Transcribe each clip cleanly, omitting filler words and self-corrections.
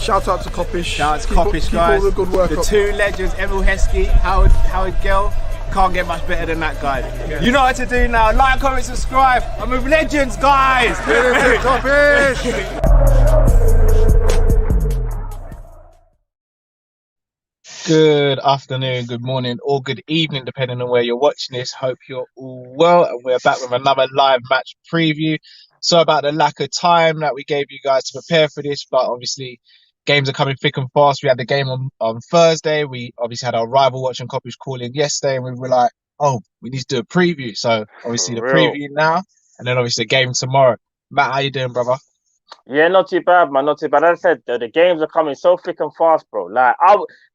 Shout out to Kop-Ish. Shout out to Kopish, guys. Keep all the good work the up. two legends, Emil Heskey, Howard Gill. Can't get much better than that guy. Yeah. You know what to do now. Like, comment, subscribe. I'm with legends, guys. Kopish. Good afternoon, good morning, or good evening, depending on where you're watching this. Hope you're all well, and we're back with another live match preview. So about the lack of time that we gave you guys to prepare for this, but obviously games are coming thick and fast. We had the game on Thursday. We obviously had our rival watching Kopish call in yesterday, and we were like, oh, we need to do a preview. So obviously the preview now, and then obviously the game tomorrow. Matt, how you doing, brother? Yeah, not too bad, man. Not too bad. As I said, the games are coming so thick and fast, bro. Like,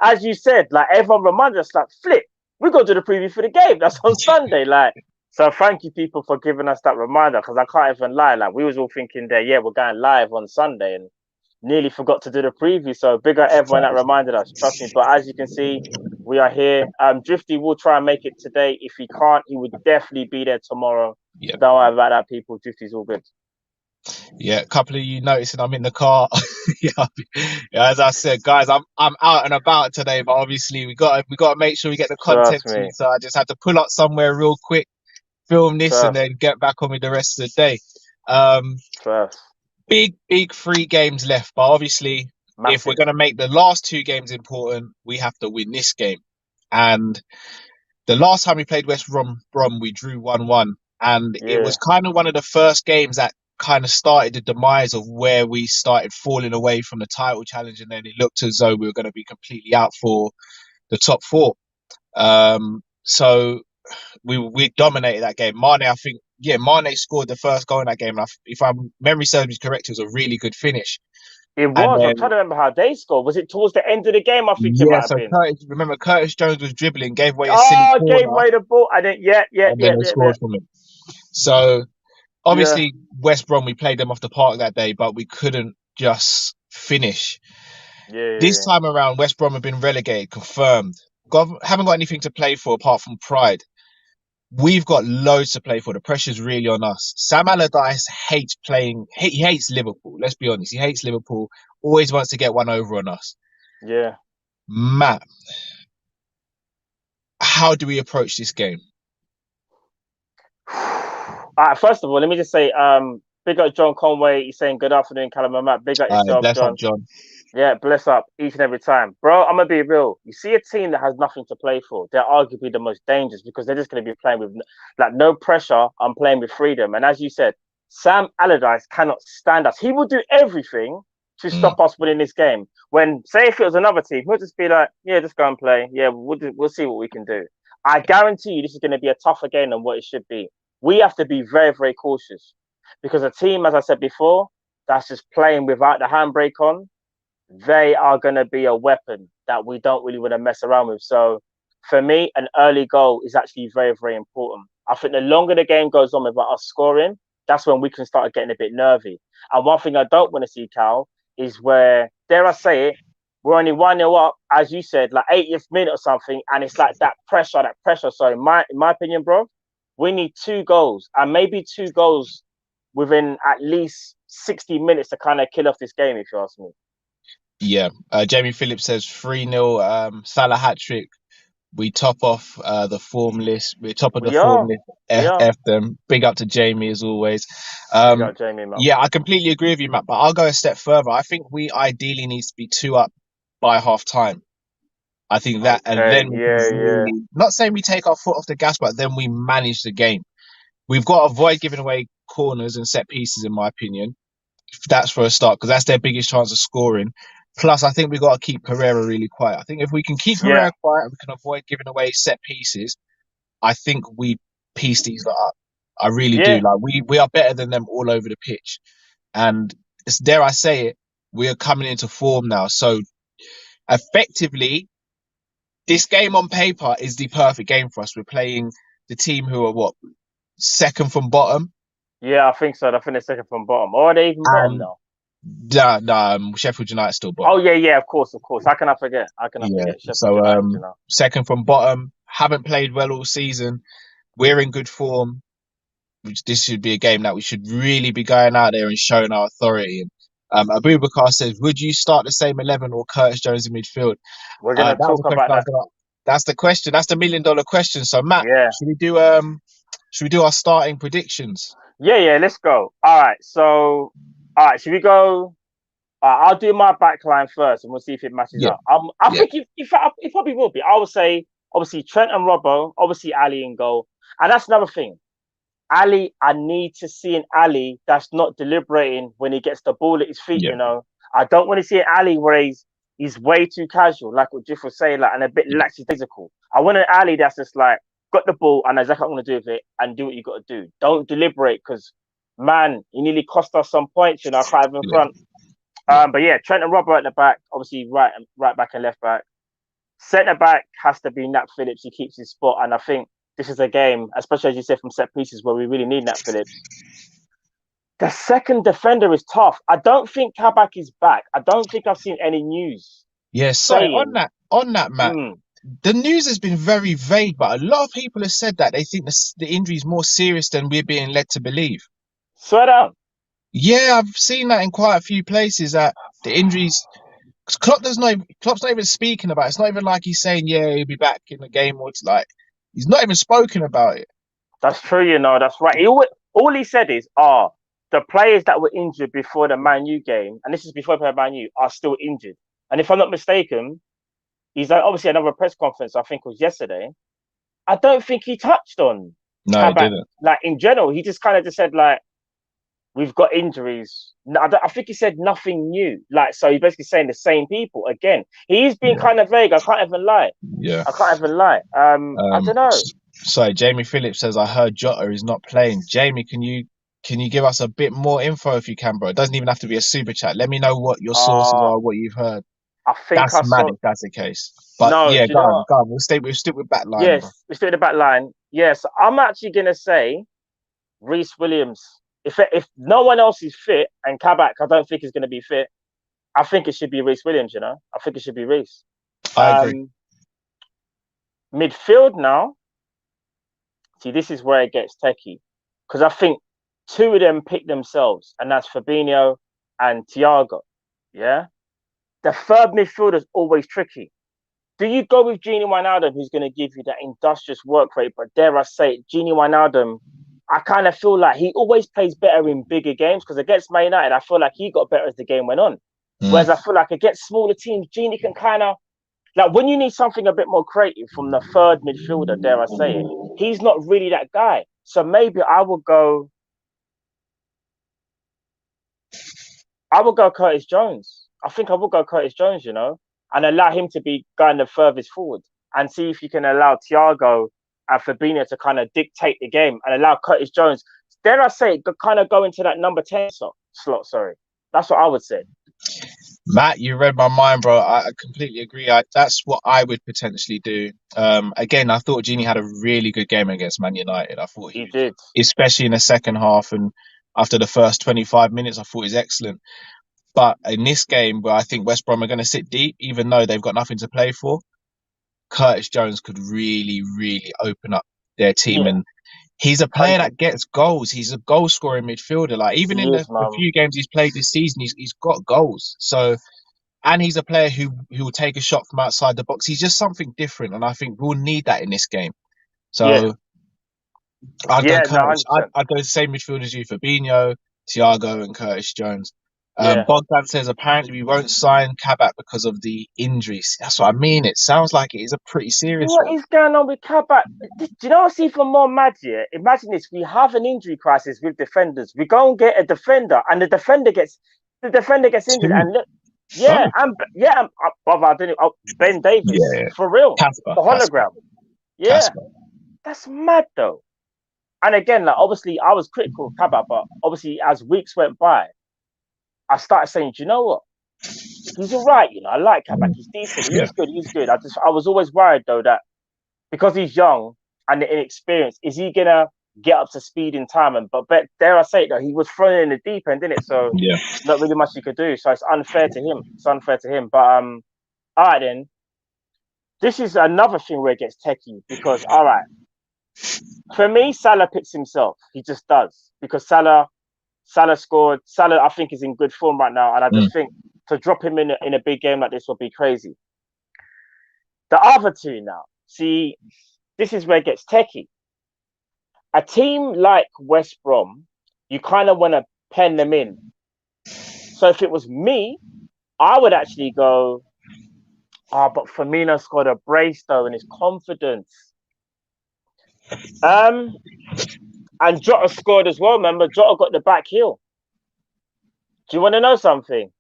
as you said, like everyone reminded us, like, flip, we got to do the preview for the game. That's on Sunday, like. So thank you, people, for giving us that reminder, because I can't even lie. Like, we was all thinking that, yeah, we're going live on Sunday, and nearly forgot to do the preview. So big up everyone that reminded us. Trust me. But as you can see, we are here. Drifty will try and make it today. If he can't, he would definitely be there tomorrow. Yeah. Don't worry about that, people. Drifty's all good. Yeah, a couple of you noticing I'm in the car. Yeah, as I said, guys, I'm out and about today, but obviously we got to make sure we get the content to you. So I just had to pull up somewhere real quick, film this, and then get back on with the rest of the day. Big 3 games left, but obviously if we're going to make the last 2 games important, we have to win this game. And the last time we played West Brom, we drew 1-1, and it was kind of one of the first games that kind of started the demise of where we started falling away from the title challenge, and then it looked as though we were going to be completely out for the top 4. So we dominated that game. Mane scored the first goal in that game. If memory serves me correct, it was a really good finish. It was. I'm trying to remember how they scored. Was it towards the end of the game? I think it might have been. Curtis Jones was dribbling, gave away a silly corner. Gave away the ball. I didn't. And then they scored from it. So obviously, West Brom, we played them off the park that day, but we couldn't just finish. This time around, West Brom have been relegated, confirmed. Haven't got anything to play for apart from pride. We've got loads to play for. The pressure's really on us. Sam Allardyce hates playing. He hates Liverpool. Let's be honest. He hates Liverpool. Always wants to get one over on us. Yeah. Matt, how do we approach this game? First of all, let me just say, big up John Conway. He's saying good afternoon, Callum and Matt. Big up yourself, bless up, John. Yeah, bless up each and every time. Bro, I'm going to be real. You see a team that has nothing to play for, they're arguably the most dangerous because they're just going to be playing with like no pressure. I'm playing with freedom. And as you said, Sam Allardyce cannot stand us. He will do everything to stop us winning this game. When, say, if it was another team, he'll just be like, yeah, just go and play. Yeah, we'll see what we can do. I guarantee you this is going to be a tougher game than what it should be. We have to be very, very cautious because a team, as I said before, that's just playing without the handbrake on, they are going to be a weapon that we don't really want to mess around with. So for me, an early goal is actually very, very important. I think the longer the game goes on without us scoring, that's when we can start getting a bit nervy. And one thing I don't want to see, Cal, is where, dare I say it, we're only 1-0 up, as you said, like 80th minute or something, and it's like that pressure. So in my opinion, bro, we need 2 goals, and maybe 2 goals within at least 60 minutes to kind of kill off this game, if you ask me. Yeah, Jamie Phillips says 3-0, Salah hat-trick. We top off the form list. We're top of the form list. F them. Big up to Jamie as always. Big up Jamie, man. Yeah, I completely agree with you, Matt, but I'll go a step further. I think we ideally need to be 2 up by half time. I think that, and then really, not saying we take our foot off the gas, but then we manage the game. We've got to avoid giving away corners and set pieces, in my opinion. That's for a start, because that's their biggest chance of scoring. Plus, I think we've got to keep Herrera really quiet. I think if we can keep Herrera quiet and we can avoid giving away set pieces, I think we piece these up. I really do. Like we are better than them all over the pitch. And dare I say it, we are coming into form now. So effectively, this game on paper is the perfect game for us. We're playing the team who are second from bottom? Yeah, I think so. I think they're second from bottom. Or are they even bottom now? Sheffield United still Oh bottom. yeah, of course. How can I forget? How can I Yeah. forget Sheffield So United? You know. second from bottom, haven't played well all season. We're in good form. This should be a game that we should really be going out there and showing our authority. And Abubakar says, "Would you start the same 11 or Curtis Jones in midfield?" We're gonna That was talk a question about I was that. gonna. That's the question. That's the $1 million question. So Matt, Yeah. should we do our starting predictions? Yeah. Let's go. All right. So, all right. Should we go? I'll do my back line first, and we'll see if it matches Yeah, up. I yeah, think it probably will be. I would say obviously Trent and Robbo, obviously Ali in goal, and that's another thing. Ali, I need to see an Ali that's not deliberating when he gets the ball at his feet. yeah, You know, I don't want to see an Ali where he's way too casual, like what Jiff was saying, like and a bit yeah, lackadaisical. I want an Ali that's just like got the ball and exactly what I'm gonna do with it and do what you got to do. Don't deliberate because man, he nearly cost us some points. You know, I can't even yeah, front. yeah. But yeah, Trent and Robert at the back, obviously right back and left back. Centre back has to be Nat Phillips. He keeps his spot, and I think this is a game, especially as you said from set pieces, where we really need Nat Phillips. The second defender is tough. I don't think Kabak is back. I don't think I've seen any news Yeah, sorry, saying. on that, Matt. Hmm, The news has been very vague, but a lot of people have said that they think the injury is more serious than we're being led to believe. swear down. Yeah, I've seen that in quite a few places that the injuries. 'Cause Klopp's not even speaking about it. It's not even like he's saying, yeah, he'll be back in the game, or it's like he's not even spoken about it. That's true. You know, that's right. All he said is, the players that were injured before the Man U game, and this is before the Man U, are still injured. And if I'm not mistaken, he's like obviously another press conference. I think was yesterday. I don't think he touched on No, he Kabak. didn't. Like in general, he just kind of just said like we've got injuries. No, I think he said nothing new. Like so, he's basically saying the same people again. He's being Yeah, kind of vague. I can't even lie. yeah. I can't even lie. I don't know. Sorry, Jamie Phillips says I heard Jota is not playing. Jamie, can you give us a bit more info if you can, bro? It doesn't even have to be a super chat. Let me know what your sources Uh, are, what you've heard. I think That's I mad saw. if that's the case. But No, yeah, do you know what? go on. We'll stick with back line, bro. Yes, we still in the back line. Yes, I'm actually gonna say Reece Williams. If no one else is fit and Kabak, I don't think is gonna be fit. I think it should be Reece Williams. You know, I think it should be Reece. I agree. Midfield now. See, this is where it gets techie because I think two of them pick themselves, and that's Fabinho and Thiago. Yeah, the third midfielder is always tricky. Do you go with Gini Wijnaldum, who's going to give you that industrious work rate? But dare I say it, Gini Wijnaldum, I kind of feel like he always plays better in bigger games because against Man United, I feel like he got better as the game went on. Whereas I feel like against smaller teams, Gini can kind of like when you need something a bit more creative from the third midfielder, dare I say it, he's not really that guy. So maybe I would go Curtis Jones. I think I would go Curtis Jones, you know, and allow him to be going the furthest forward and see if you can allow Thiago and Fabinho to kind of dictate the game and allow Curtis Jones, dare I say, kind of go into that number 10 slot. Sorry. That's what I would say. Matt, you read my mind, bro. I completely agree. That's what I would potentially do. Again, I thought Gini had a really good game against Man United. I thought He he did. especially in the second half and after the first 25 minutes, I thought he's excellent. But in this game, where I think West Brom are going to sit deep, even though they've got nothing to play for, Curtis Jones could really, really open up their team. Yeah. And he's a player 100. that gets goals. He's a goal scoring midfielder. Like even He in is, the man. few games he's played this season, he's got goals. So and he's a player who will take a shot from outside the box. He's just something different, and I think we'll need that in this game. Yeah. So I'd go Yeah, no, Curtis. 100%. I'd go the same midfield as you, Fabinho, Thiago, and Curtis Jones. Yeah. Bogdan says apparently we won't sign Kabak because of the injuries. That's what I mean. It sounds like it is a pretty serious What one. is going on with Kabak? Do you know what's even more mad here? Imagine this: we have an injury crisis with defenders. We go and get a defender, and the defender gets injured. Two. And look, So brother, I don't know. Ben Davis, yeah, for real, Casper, the hologram. Yeah, Casper. that's mad though. And again, like obviously, I was critical of Kabak, but obviously, as weeks went by, I started saying, do you know what? He's all right. You know, I like Kabak. He's decent. Yeah, He's good. He's good. I was always worried though that because he's young and inexperienced, is he gonna get up to speed in time. But dare I say it though, he was thrown in the deep end, didn't it? So Yeah. not really much you could do. So it's unfair to him. It's unfair to him. But all right then. This is another thing where it gets techie because all right, for me, Salah picks himself. He just does because Salah scored. Salah, I think, is in good form right now, and I just think to drop him in a big game like this would be crazy. The other two now, see, this is where it gets techie. A team like West Brom, you kind of want to pen them in. So if it was me, I would actually go, but Firmino scored a brace though, and his confidence. And Jota scored as well. Remember, Jota got the back heel. Do you want to know something?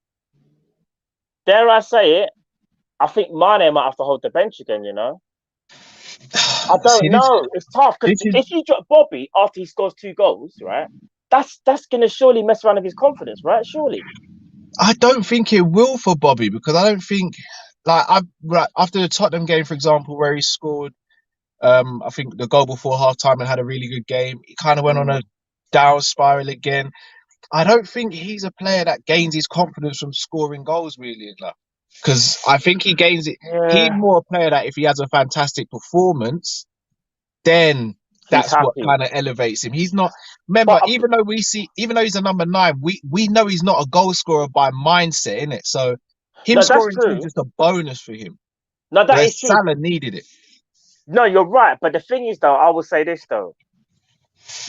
Dare I say it? I think Mane might have to hold the bench again. You know, I don't know. It's tough because if you drop Bobby after he scores 2 goals, right? That's gonna surely mess around with his confidence, right? Surely. I don't think it will for Bobby because I don't think after the Tottenham game, for example, where he scored, I think the goal before half time and had a really good game. He kind of went on a down spiral again. I don't think he's a player that gains his confidence from scoring goals really enough. Because I think he gains it. Yeah. He's more a player that if he has a fantastic performance, then that's what kind of elevates him. He's not. Remember, even though he's a number 9, we know he's not a goal scorer by mindset, innit? So him scoring is just a bonus for him. No, that is true. Salah needed it. No, you're right. But the thing is, though, I will say this though.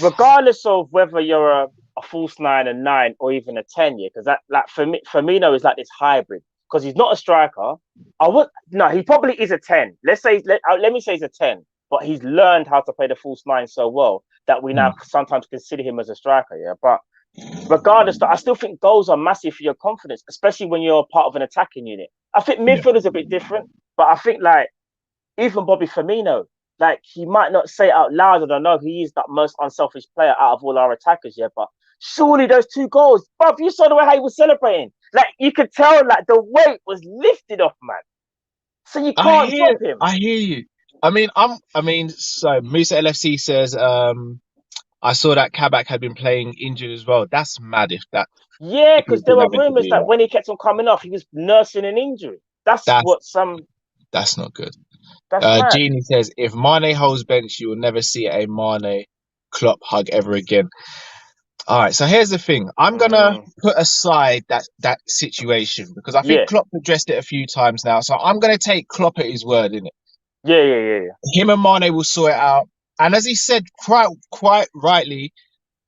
Regardless of whether you're a false 9, a 9, or even a 10, because that Firmino is like this hybrid. Because he's not a striker. He probably is a 10. Let me say he's a 10, but he's learned how to play the false 9 so well that we now sometimes consider him as a striker. Yeah, but regardless, I still think goals are massive for your confidence, especially when you're part of an attacking unit. I think midfield is a bit different, but I think like even Bobby Firmino, like he might not say it out loud. I don't know. He is the most unselfish player out of all our attackers. Yeah, but surely those 2 goals, bruv, you saw the way how he was celebrating. Like you could tell, like the weight was lifted off, man. So you can't drop him. I hear you. So Musa LFC says, I saw that Kabak had been playing injured as well. That's mad if that. Yeah, because there were rumours that when he kept on coming off, he was nursing an injury. That's not good. Genie says, if Mane holds bench, you will never see a Mane Klopp hug ever again. All right, so here's the thing. I'm going to put aside that situation because I think Klopp addressed it a few times now. So I'm going to take Klopp at his word, innit? Yeah. Him and Mane will sort it out. And as he said quite rightly,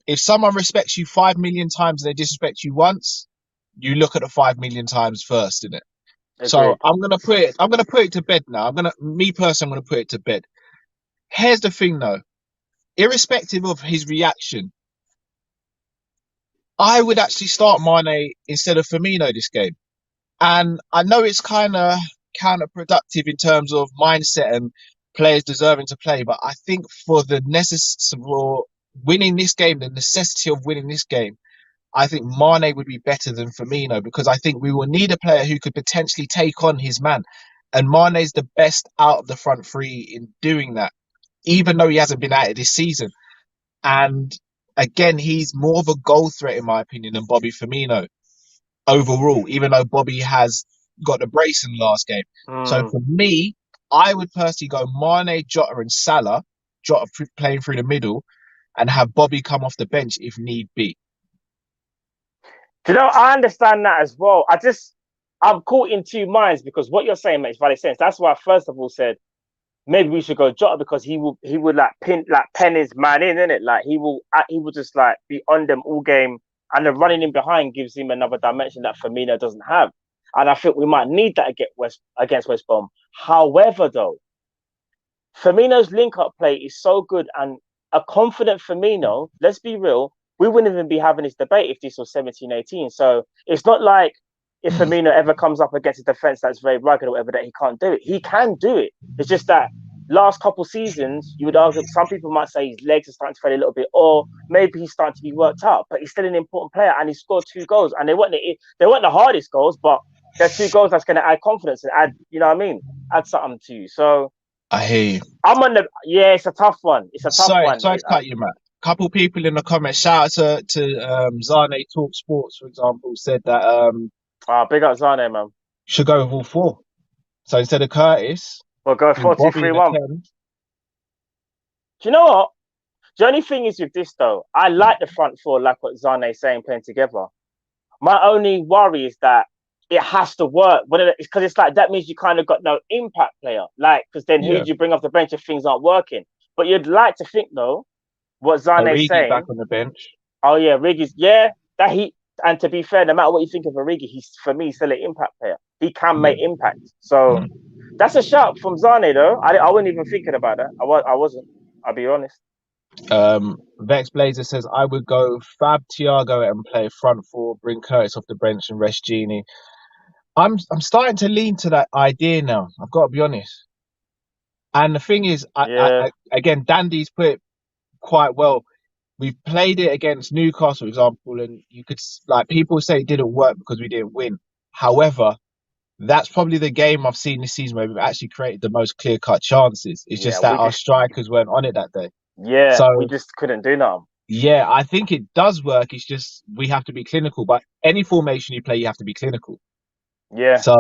if someone respects you 5 million times and they disrespect you once, you look at the 5 million times first, innit? Agreed. So I'm gonna put it to bed now. I'm gonna put it to bed. Here's the thing though. Irrespective of his reaction, I would actually start Mane instead of Firmino this game. And I know it's kind of counterproductive in terms of mindset and players deserving to play, but I think for winning this game, the necessity of winning this game, I think Mane would be better than Firmino because I think we will need a player who could potentially take on his man. And Mane's the best out of the front 3 in doing that, even though he hasn't been at it this season. And again, he's more of a goal threat, in my opinion, than Bobby Firmino overall, even though Bobby has got the brace in the last game. So for me, I would personally go Mane, Jota and Salah, Jota playing through the middle, and have Bobby come off the bench if need be. Do you know, I understand that as well. I'm caught in 2 minds because what you're saying makes valid sense. That's why I first of all said maybe we should go Jota because he would pen his man in, innit? Like he will just like be on them all game, and the running in behind gives him another dimension that Firmino doesn't have. And I think we might need that against West Brom. However, though, Firmino's link-up play is so good, and a confident Firmino, let's be real, we wouldn't even be having this debate if this was 17-18. So it's not like if Firmino ever comes up against a defence that's very rugged or whatever, that he can't do it. He can do it. It's just that last couple seasons, you would argue, some people might say his legs are starting to fade a little bit, or maybe he's starting to be worked out, but he's still an important player, and he scored 2 goals. And they weren't the hardest goals, but they're 2 goals that's going to add confidence and add, you know what I mean? Add something to you. So I hear you. it's a tough one. It's a tough one. Sorry to cut you, Matt. couple people in the comments. Shout out to Zane Talk Sports, for example, said that Big up Zane, man. should go with all four. So instead of Curtis, We'll go with Bobby in the 4-2-3-1. 10. Do you know what? The only thing is with this though, I like the front four, like what Zane's saying, playing together. My only worry is that it has to work. Because it's like that means you kind of got no impact player. Like, because then who do you bring off the bench if things aren't working? But you'd like to think though, what Zane's saying. back on the bench. Oh yeah, Origi's and to be fair, no matter what you think of Origi, he's for me still an impact player. He can make impact. So that's a shout from Zane though. I wasn't even thinking about that. I wasn't. I'll be honest. Vex Blazer says I would go Fab Thiago and play front four, bring Curtis off the bench and rest Genie. I'm starting to lean to that idea now. I've got to be honest. And the thing is, again, Dandy's put it quite well. We've played it against Newcastle, for example, and you could people say it didn't work because we didn't win. However, that's probably the game I've seen this season where we've actually created the most clear-cut chances. It's just that our strikers weren't on it that day. Yeah, so we just couldn't do nothing. Yeah, I think it does work. It's just we have to be clinical. But any formation you play, you have to be clinical. Yeah. So.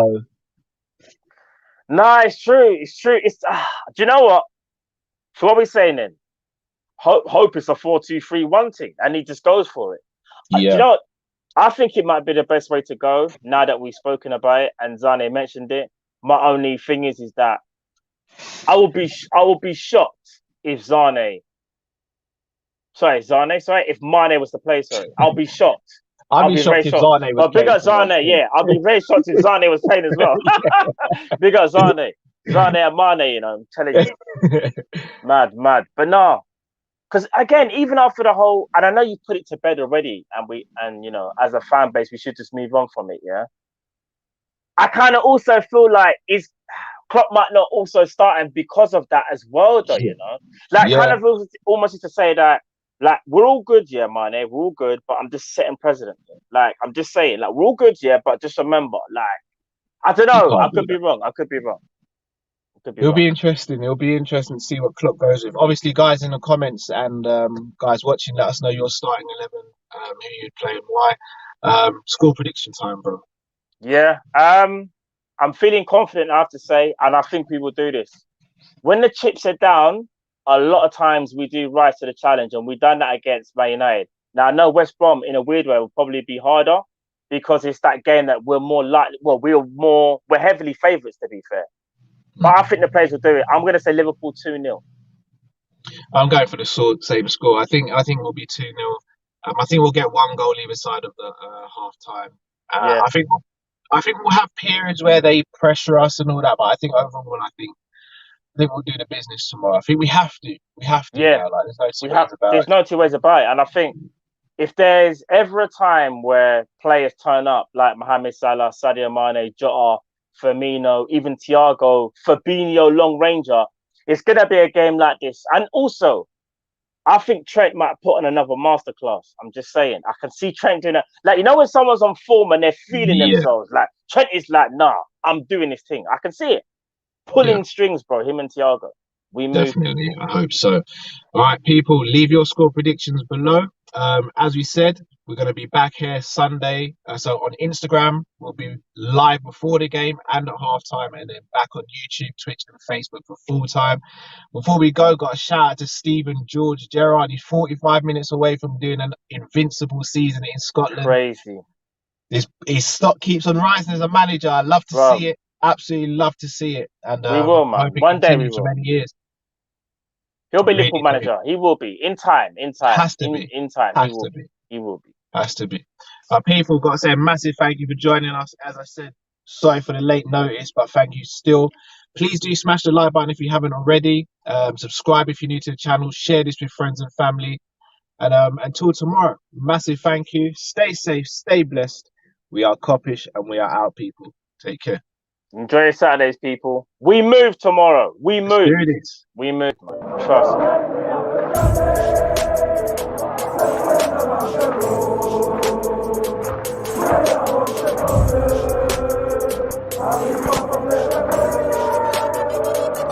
No, it's true. It's true. Do you know what? So what are we saying then? Hope it's a 4-2-3-1 thing, and he just goes for it. Yeah. Do you know what? I think it might be the best way to go now that we've spoken about it and Zane mentioned it. My only thing is that I will be shocked if if Mane was to play. I'll be shocked. I'll be shocked if Zane was. But big up Zane, yeah. I'll be very shocked if Zane was playing as well. Big up Zane and Mane. I'm telling you, mad. But no. Because again, even after the whole, and I know you put it to bed already, and as a fan base, we should just move on from it. Yeah, I kind of also feel like Klopp might not also starting because of that as well, though. Kind of almost to say that we're all good, yeah, Mane, we're all good, but I'm just setting precedent. I'm just saying, we're all good, yeah, but just remember, I don't know, I could be wrong. It'll be interesting. It'll be interesting to see what Klopp goes with. Obviously, guys in the comments and guys watching, let us know your starting 11, who you'd play and why. Score prediction time, bro. Yeah, I'm feeling confident, I have to say, and I think we will do this. When the chips are down, a lot of times we do rise to the challenge, and we've done that against Man United. Now, I know West Brom, in a weird way, will probably be harder because it's that game that we're more likely. Well, we're heavily favourites, to be fair. But I think the players will do it. I'm going to say Liverpool 2-0. I'm going for the same score. I think we'll be 2-0. I think we'll get one goal either side of the half time. I think we'll have periods where they pressure us and all that. But I think overall, I think we'll do the business tomorrow. I think we have to. Yeah. There's no two ways about it. And I think if there's ever a time where players turn up like Mohamed Salah, Sadio Mane, Jota, Firmino, even Thiago, Fabinho, long ranger, it's going to be a game like this. And also, I think Trent might put on another masterclass. I'm just saying. I can see Trent doing it. When someone's on form and they're feeling themselves, Trent is nah, I'm doing this thing. I can see it. Pulling strings, bro, him and Thiago. We move. Definitely, I hope so. All right, people, leave your score predictions below. As we said, we're going to be back here Sunday. So on Instagram, we'll be live before the game and at halftime, and then back on YouTube, Twitch, and Facebook for full time. Before we go, got a shout out to Stephen George Gerrard. He's 45 minutes away from doing an invincible season in Scotland. Crazy. His stock keeps on rising as a manager. I love to see it. Absolutely love to see it. And we will, man. One day we will. For many years. He'll be Liverpool manager. He will be. In time. Has to be. In time. He will be. Has to be. People, got to say a massive thank you for joining us. As I said, sorry for the late notice, but thank you still. Please do smash the like button if you haven't already. Subscribe if you're new to the channel. Share this with friends and family. And until tomorrow, massive thank you. Stay safe. Stay blessed. We are Kopish and we are out, people. Take care. Enjoy your Saturdays, people. We move tomorrow. We move. Let's do this. We move, man. Trust me.